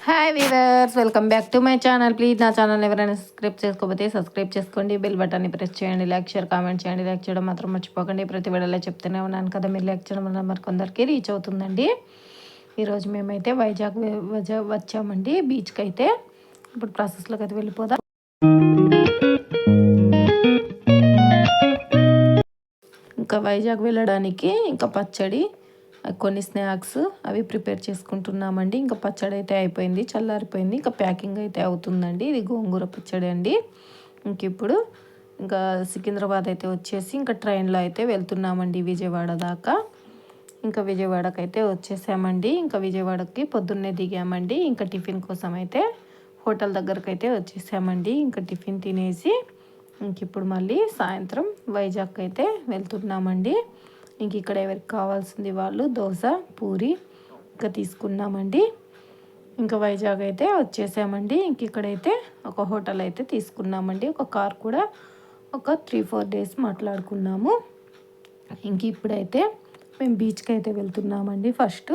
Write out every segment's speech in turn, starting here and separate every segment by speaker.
Speaker 1: Hi weavers, welcome back to my channel. Please నా channel ఎవరైనా subscribe చేసుకోకపోతే subscribe చేసుకోండి, బెల్ బటన్ని ప్రెస్ చేయండి, లైక్ షేర్ కామెంట్ చేయండి. లైక్ చేయడం మాత్రం మర్చిపోకండి. ప్రతి వీడియోలో చెప్తూనే ఉన్నాను కదా, మీరు లైక్ చేయడం వల్ల మరి కొందరికి రీచ్ అవుతుందండి. ఈరోజు మేమైతే వైజాగ్ వచ్చామండి బీచ్కి అయితే. ఇప్పుడు ప్రాసెస్లోకి అయితే వెళ్ళిపోదాం. ఇంకా వైజాగ్ వెళ్ళడానికి ఇంకా పచ్చడి, కొన్ని స్నాక్స్ అవి ప్రిపేర్ చేసుకుంటున్నామండి. ఇంకా పచ్చడి అయితే అయిపోయింది, చల్లారిపోయింది. ఇంకా ప్యాకింగ్ అయితే అవుతుందండి. ఇది గోంగూర పచ్చడి అండి. ఇంక ఇప్పుడు ఇంకా సికింద్రాబాద్ అయితే వచ్చేసి ఇంకా ట్రైన్లో అయితే వెళ్తున్నామండి విజయవాడ దాకా. ఇంకా విజయవాడకి అయితే వచ్చేసామండి. ఇంకా విజయవాడకి పొద్దున్నే దిగామండి. ఇంకా టిఫిన్ కోసం అయితే హోటల్ దగ్గరకు అయితే వచ్చేసామండి. ఇంకా టిఫిన్ తినేసి ఇంక ఇప్పుడు మళ్ళీ సాయంత్రం వైజాగ్ అయితే వెళ్తున్నామండి. ఇంక ఇక్కడ ఎవరికి కావాల్సింది వాళ్ళు దోశ పూరి ఇంకా తీసుకున్నామండి. ఇంకా వైజాగ్ అయితే వచ్చేసామండి. ఇంక ఇక్కడైతే ఒక హోటల్ అయితే తీసుకున్నామండి. ఒక కార్ కూడా ఒక 3-4 డేస్ మాట్లాడుకున్నాము. ఇంక ఇప్పుడైతే మేము బీచ్కి అయితే వెళ్తున్నామండి. ఫస్ట్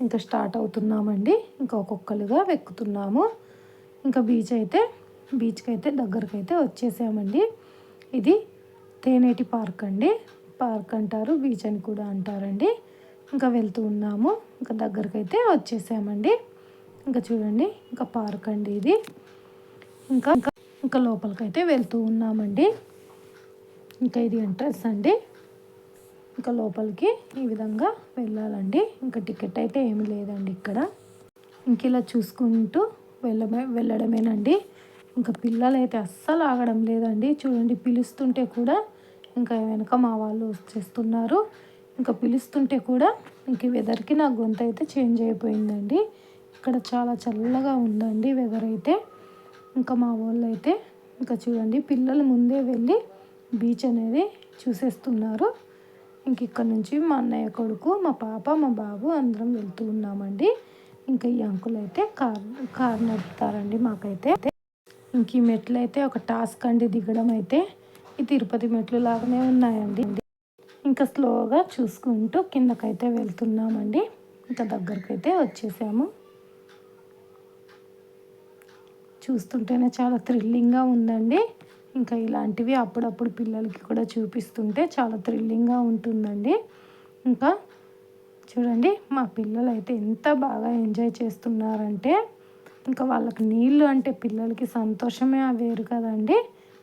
Speaker 1: ఇంకా స్టార్ట్ అవుతున్నామండి. ఇంకా ఒక్కొక్కరుగా వెక్కుతున్నాము. ఇంకా బీచ్కి అయితే దగ్గరకైతే వచ్చేసామండి. ఇది తేనేటి పార్క్ అండి. పార్క్ అంటారు, బీచ్ అని కూడా అంటారండి. ఇంకా వెళ్తూ ఉన్నాము. ఇంకా దగ్గరకైతే వచ్చేసామండి. ఇంకా చూడండి, ఇంకా పార్క్ అండి ఇది. ఇంకా ఇంకా లోపలికైతే వెళ్తూ ఉన్నామండి. ఇంకా ఇది ఎంట్రన్స్ అండి. ఇంకా లోపలికి ఈ విధంగా వెళ్ళాలండి. ఇంకా టికెట్ అయితే ఏమి లేదండి ఇక్కడ. ఇంక ఇలా చూసుకుంటూ వెళ్ళడమేనండి. ఇంకా పిల్లలు అయితే అస్సలు ఆగడం లేదండి. చూడండి, పిలుస్తుంటే కూడా ఇంకా వెనక మా వాళ్ళు వచ్చేస్తున్నారు. ఇంకా పిలుస్తుంటే కూడా ఇంక వెదర్కి నా గొంతు అయితే చేంజ్ అయిపోయిందండి. ఇక్కడ చాలా చల్లగా ఉందండి వెదర్ అయితే. ఇంకా మా వాళ్ళు అయితే ఇంకా చూడండి, పిల్లలు ముందే వెళ్ళి బీచ్ అనేది చూసేస్తున్నారు. ఇంక ఇక్కడ నుంచి మా అన్నయ్య కొడుకు, మా పాప, మా బాబు అందరం వెళ్తూ ఉన్నామండి. ఇంకా ఈ అంకుల్ అయితే కార్ నడుపుతారండి మాకైతే. ఇంక ఈ మెట్లు అయితే ఒక టాస్క్ అండి దిగడం అయితే. ఈ తిరుపతి మెట్లు లాగానే ఉన్నాయండి. ఇంకా స్లోగా చూసుకుంటూ కిందకైతే వెళ్తున్నామండి. ఇంకా దగ్గరకైతే వచ్చేసాము. చూస్తుంటేనే చాలా థ్రిల్లింగ్గా ఉందండి. ఇంకా ఇలాంటివి అప్పుడప్పుడు పిల్లలకి కూడా చూపిస్తుంటే చాలా థ్రిల్లింగ్గా ఉంటుందండి. ఇంకా చూడండి, మా పిల్లలు అయితే ఎంత బాగా ఎంజాయ్ చేస్తున్నారంటే ఇంకా వాళ్ళకి నీళ్ళు అంటే పిల్లలకి సంతోషమే వేరు కదండి.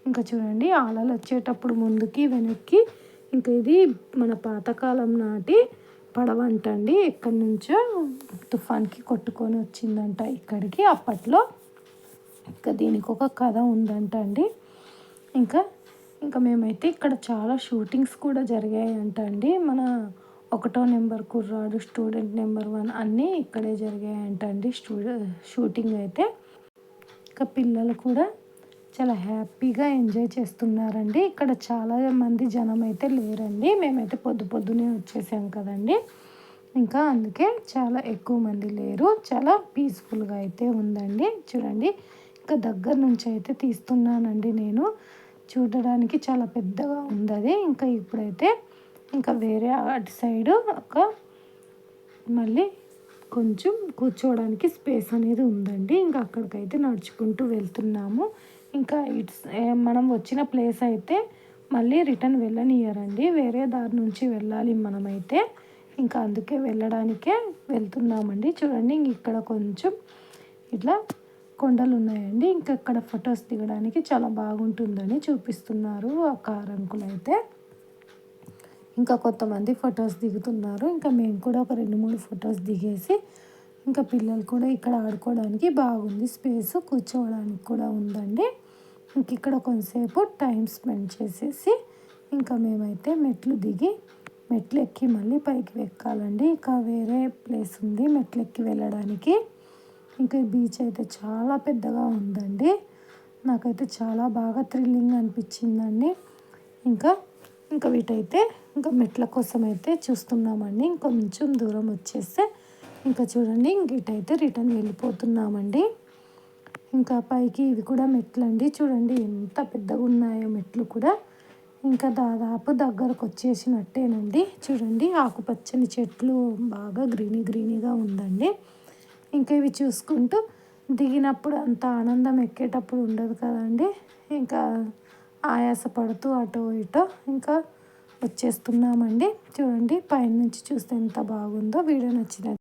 Speaker 1: ఇంకా చూడండి, అలలు వచ్చేటప్పుడు ముందుకి వెనక్కి. ఇంకా ఇది మన పాతకాలం నాటి పడవంటండి. ఎక్కడి నుంచో తుఫాన్కి కొట్టుకొని వచ్చిందంట ఇక్కడికి అప్పట్లో. ఇంకా దీనికి ఒక కథ ఉందంట అండి. ఇంకా మేమైతే ఇక్కడ చాలా షూటింగ్స్ కూడా జరిగాయంట అండి. మన 1వ నెంబర్ కుర్రాడు, స్టూడెంట్ నెంబర్ 1 అన్నీ ఇక్కడే జరిగాయంట అండి షూటింగ్ అయితే. ఇంకా పిల్లలు కూడా చాలా హ్యాపీగా ఎంజాయ్ చేస్తున్నారండి. ఇక్కడ చాలా మంది జనం అయితే లేరండి. మేమైతే పొద్దునే వచ్చేసాం కదండి. ఇంకా అందుకే చాలా ఎక్కువ మంది లేరు. చాలా పీస్ఫుల్గా అయితే ఉందండి. చూడండి, ఇంకా దగ్గర నుంచి అయితే తీస్తున్నానండి నేను. చూడడానికి చాలా పెద్దగా ఉంది అది. ఇంకా ఇప్పుడైతే ఇంకా వేరే అటు సైడు మళ్ళీ కొంచెం కూర్చోవడానికి స్పేస్ అనేది ఉందండి. ఇంకా అక్కడికైతే నడుచుకుంటూ వెళ్తున్నాము. ఇంకా మనం వచ్చిన ప్లేస్ అయితే మళ్ళీ రిటర్న్ వెళ్ళనియరండి. వేరే దారి నుంచి వెళ్ళాలి మనమైతే. ఇంకా అందుకే వెళ్ళడానికే వెళ్తున్నామండి. చూడండి, ఇక్కడ కొంచెం ఇట్లా కొండలు ఉన్నాయండి. ఇంకా ఇక్కడ ఫొటోస్ దిగడానికి చాలా బాగుంటుందని చూపిస్తున్నారు ఆ కార్ అంకుల్ అయితే. ఇంకా కొంతమంది ఫొటోస్ దిగుతున్నారు. ఇంకా మేము కూడా ఒక 2-3 ఫొటోస్ దిగేసి ఇంకా పిల్లలు కూడా ఇక్కడ ఆడుకోవడానికి బాగుంది, స్పేస్ కూర్చోవడానికి కూడా ఉందండి. ఇంక ఇక్కడ కొంతసేపు టైం స్పెండ్ చేసేసి ఇంకా మేమైతే మెట్లు ఎక్కి మళ్ళీ పైకి ఎక్కాలండి. ఇంకా వేరే ప్లేస్ ఉంది మెట్లు ఎక్కి వెళ్ళడానికి. ఇంకా ఈ బీచ్ అయితే చాలా పెద్దగా ఉందండి. నాకైతే చాలా బాగా థ్రిల్లింగ్ అనిపించిందండి. ఇంకా వీటైతే ఇంకా మెట్ల కోసం అయితే చూస్తున్నామండి. ఇంకొంచెం దూరం వచ్చేస్తే ఇంకా చూడండి, ఇంకైతే రిటర్న్ వెళ్ళిపోతున్నామండి. ఇంకా పైకి ఇవి కూడా మెట్లు అండి. చూడండి ఎంత పెద్దగా ఉన్నాయో మెట్లు కూడా. ఇంకా దాదాపు దగ్గరకు వచ్చేసినట్టేనండి. చూడండి, ఆకుపచ్చని చెట్లు బాగా గ్రీనీగా ఉందండి. ఇంకా ఇవి చూసుకుంటూ దిగినప్పుడు అంత ఆనందం ఎక్కేటప్పుడు ఉండదు కదండి. ఇంకా ఆయాస పడుతూ అటో ఇటో ఇంకా వచ్చేస్తున్నామండి. చూడండి పైన నుంచి చూస్తే ఎంత బాగుందో. వీడియో నచ్చినది